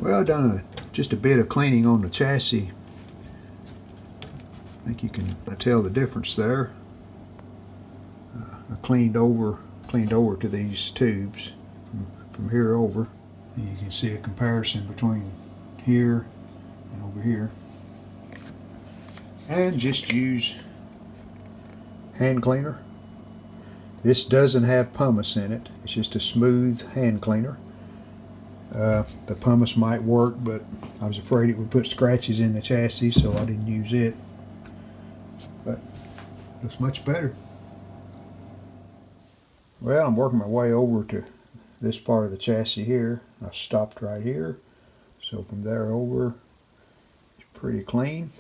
Well, done just a bit of cleaning on the chassis. I think you can tell the difference there. I cleaned over to these tubes from here over, and you can see a comparison between here and over here. And just use hand cleaner. This doesn't have pumice in it. It's just a smooth hand cleaner. The pumice might work, but I was afraid it would put scratches in the chassis, so I didn't use it. But looks much better. Well, I'm working my way over to this part of the chassis here. I stopped right here, so from there over, it's pretty clean.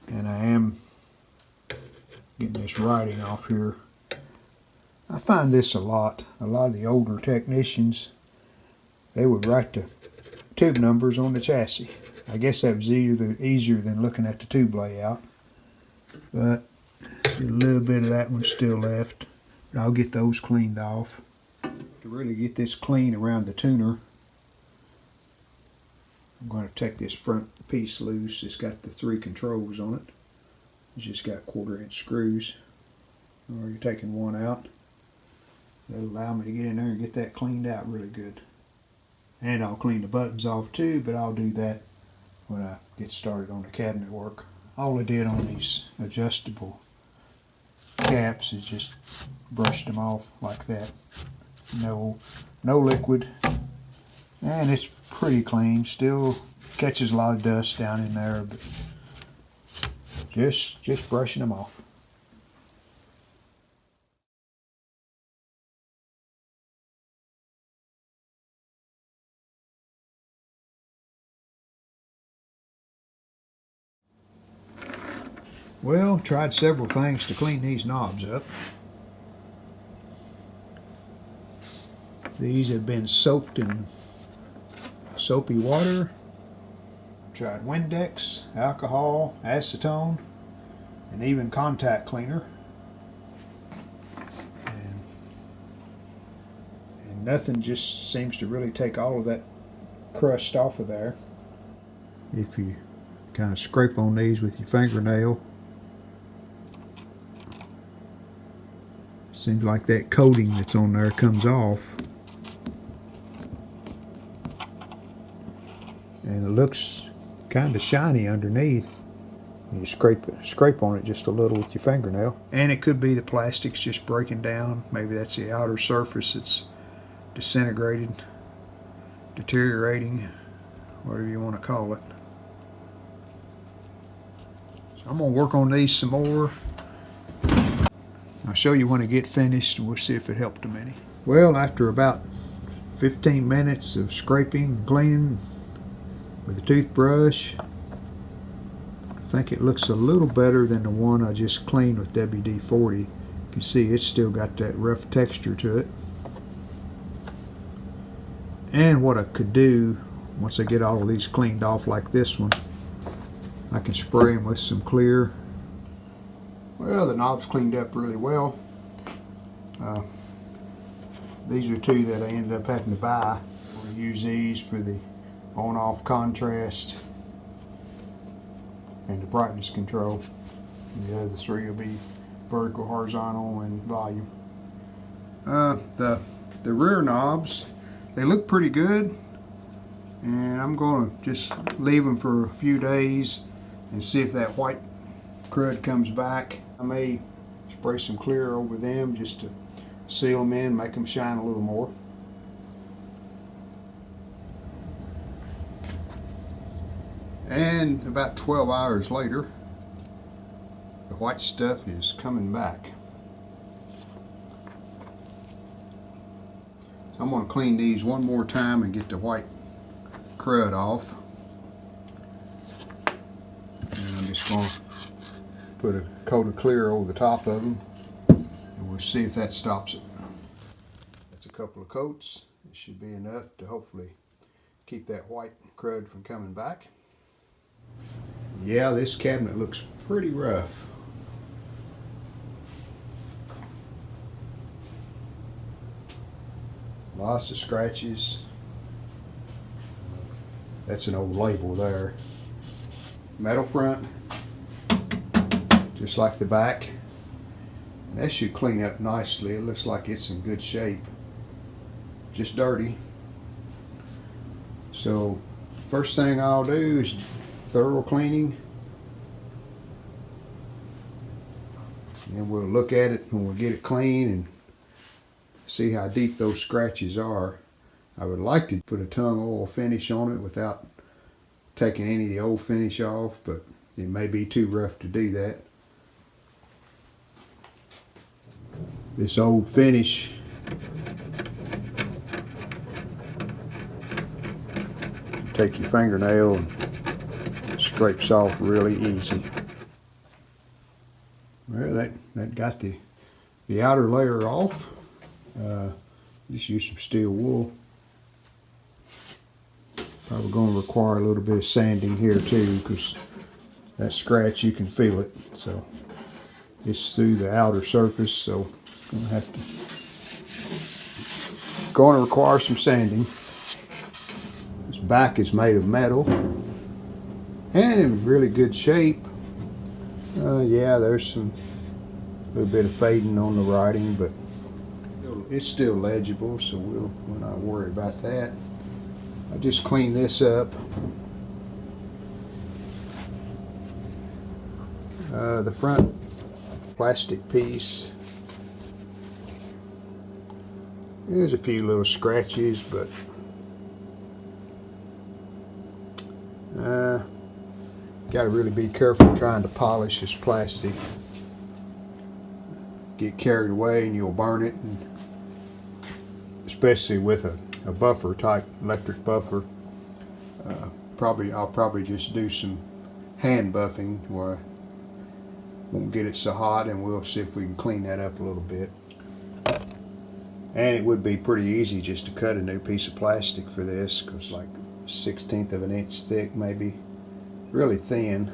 And I am getting this writing off here. I find this a lot of the older technicians, they would write the tube numbers on the chassis. I guess that was easier than looking at the tube layout. But see, a little bit of that one still left. But I'll get those cleaned off. To really get this clean around the tuner, I'm going to take this front piece loose. It's got the 3 controls on it. It's just got 1/4-inch screws. I'm already taking one out. That'll allow me to get in there and get that cleaned out really good. And I'll clean the buttons off too, but I'll do that when I get started on the cabinet work. All I did on these adjustable caps is just brushed them off like that. No liquid. And it's pretty clean. Still catches a lot of dust down in there, but just brushing them off. Well, tried several things to clean these knobs up. These have been soaked in soapy water. Tried Windex, alcohol, acetone, and even contact cleaner. And nothing just seems to really take all of that crust off of there. If you kind of scrape on these with your fingernail, seems like that coating that's on there comes off. And it looks kind of shiny underneath. You scrape on it just a little with your fingernail. And it could be the plastics just breaking down. Maybe that's the outer surface that's disintegrated, deteriorating, whatever you want to call it. So I'm going to work on these some more. I'll show you when I get finished, and we'll see if it helped them any. Well, after about 15 minutes of scraping and cleaning with a toothbrush, I think it looks a little better than the one I just cleaned with WD-40. You can see it's still got that rough texture to it. And what I could do, once I get all of these cleaned off like this one, I can spray them with some clear. Well, the knob's cleaned up really well. These are 2 that I ended up having to buy. We'll use these for the on-off contrast and the brightness control. And the other 3 will be vertical, horizontal, and volume. The rear knobs, they look pretty good, and I'm going to just leave them for a few days and see if that white crud comes back. I may spray some clear over them just to seal them in, make them shine a little more. And about 12 hours later, the white stuff is coming back. I'm going to clean these one more time and get the white crud off. And I'm just going to put a coat of clear over the top of them, and we'll see if that stops it. That's a couple of coats. It should be enough to hopefully keep that white crud from coming back. Yeah, this cabinet looks pretty rough. Lots of scratches. That's an old label there. Metal front, just like the back. And that should clean up nicely. It looks like it's in good shape. Just dirty. So first thing I'll do is thorough cleaning. And we'll look at it when we get it clean and see how deep those scratches are. I would like to put a tung oil finish on it without taking any of the old finish off, but it may be too rough to do that. This old finish take your fingernail and scrapes off really easy. Well, that got the outer layer off. Just use some steel wool. Probably going to require a little bit of sanding here too, because that scratch, you can feel it. So it's through the outer surface, so going to require some sanding. This back is made of metal and in really good shape. Yeah, there's a little bit of fading on the writing, but it's still legible, so we'll not worry about that. I'll just clean this up. The front plastic piece, there's a few little scratches, but got to really be careful trying to polish this plastic. Get carried away and you'll burn it, and especially with a buffer type electric buffer. I'll probably just do some hand buffing where I won't get it so hot, and we'll see if we can clean that up a little bit. And it would be pretty easy just to cut a new piece of plastic for this, because like 1/16 of an inch thick, maybe really thin.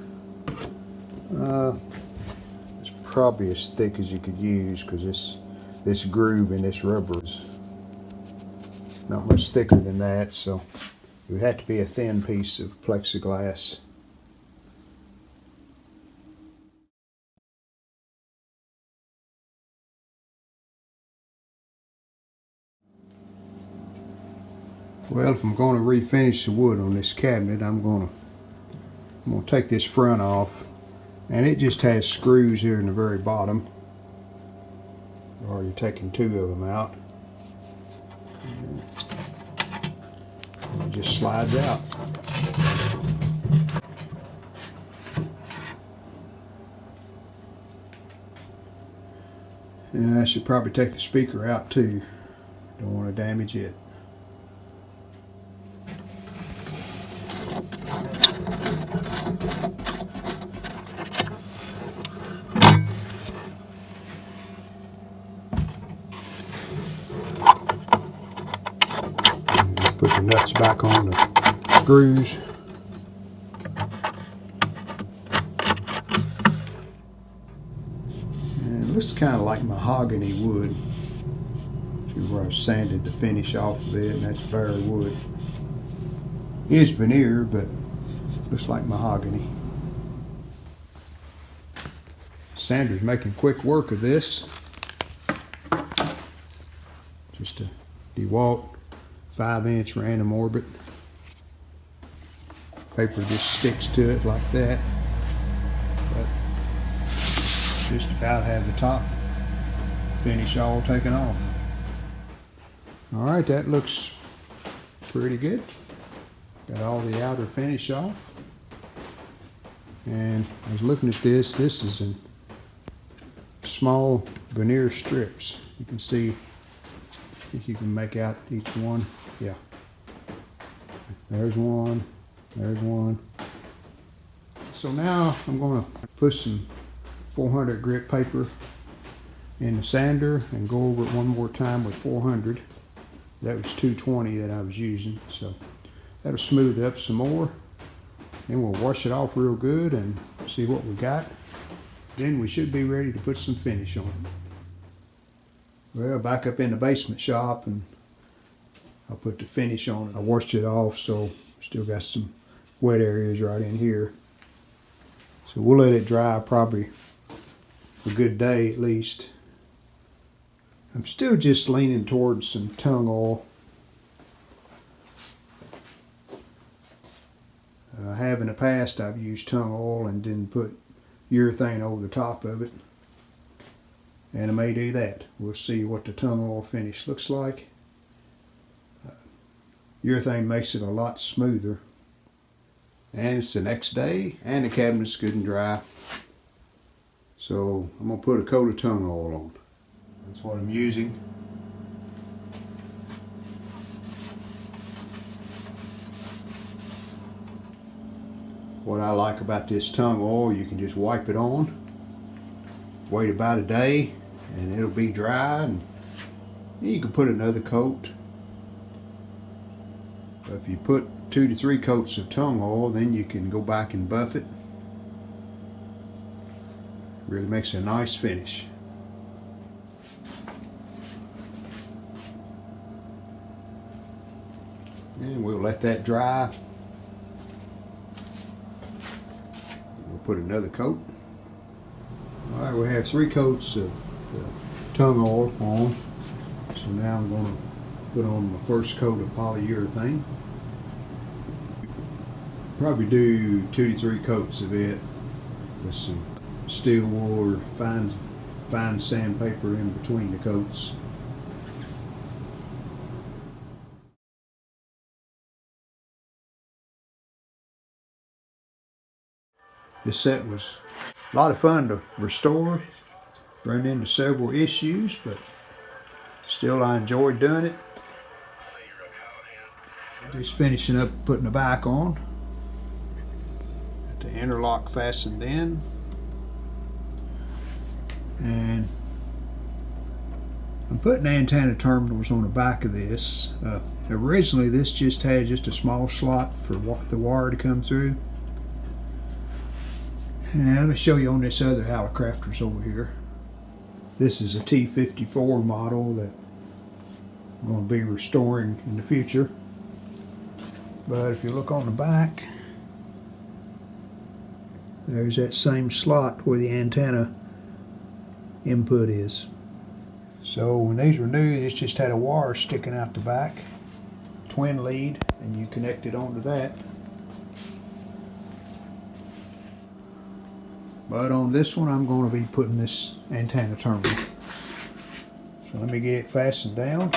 It's probably as thick as you could use, because this groove in this rubber is not much thicker than that, so it would have to be a thin piece of plexiglass. Well, if I'm going to refinish the wood on this cabinet, I'm going to take this front off, and it just has screws here in the very bottom. I've already taken 2 of them out. It just slides out. And I should probably take the speaker out too. Don't want to damage it. Put the nuts back on the screws. And it looks kind of like mahogany wood. See where I've sanded the finish off of it, and that's bare wood. It is veneer, but looks like mahogany. Sander's making quick work of this. Just a DeWalt 5-inch random orbit. Paper just sticks to it like that. But just about have the top finish all taken off. Alright, that looks pretty good. Got all the outer finish off. And I was looking at this. This is in small veneer strips. You can see, I think you can make out each one. Yeah. There's one. There's one. So now I'm going to put some 400 grit paper in the sander and go over it one more time with 400. That was 220 that I was using. So that'll smooth up some more. Then we'll wash it off real good and see what we got. Then we should be ready to put some finish on it. Well, back up in the basement shop, and I'll put the finish on it. I washed it off, so Still got some wet areas right in here. So we'll let it dry probably a good day at least. I'm still just leaning towards some tung oil. I have in the past, I've used tung oil and then put urethane over the top of it. And I may do that. We'll see what the tung oil finish looks like. Urethane makes it a lot smoother. And it's the next day, and the cabinet's good and dry. So I'm going to put a coat of tung oil on. That's what I'm using. What I like about this tung oil, you can just wipe it on, wait about a day, and it'll be dry, and you can put another coat. If you put 2 to 3 coats of tung oil, then you can go back and buff it. Really makes a nice finish. And we'll let that dry. We'll put another coat. Alright, we have 3 coats of the tung oil on. So now I'm going to put on my first coat of polyurethane. Probably do 2 to 3 coats of it with some steel wool or fine sandpaper in between the coats. This set was a lot of fun to restore. Run into several issues, but still I enjoyed doing it. Just finishing up putting the back on. Got the interlock fastened in. And I'm putting antenna terminals on the back of this. Originally this just had just a small slot for the wire to come through. And let me show you on this other Hallicrafters over here. This is a T54 model that I'm going to be restoring in the future. But if you look on the back, there's that same slot where the antenna input is. So when these were new, this just had a wire sticking out the back, twin lead, and you connect it onto that. But on this one, I'm going to be putting this antenna terminal. So let me get it fastened down.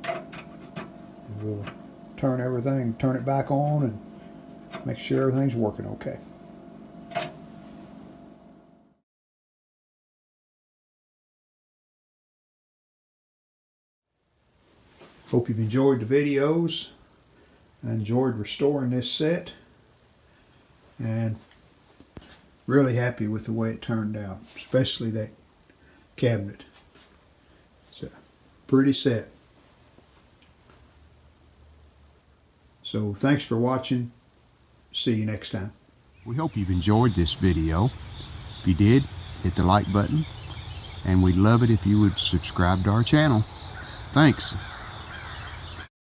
And we'll turn it back on and make sure everything's working okay. Hope you've enjoyed the videos. I enjoyed restoring this set. And really happy with the way it turned out, especially that cabinet. It's a pretty set. So thanks for watching. See you next time. We hope you've enjoyed this video. If you did, hit the like button, and we'd love it if you would subscribe to our channel. Thanks.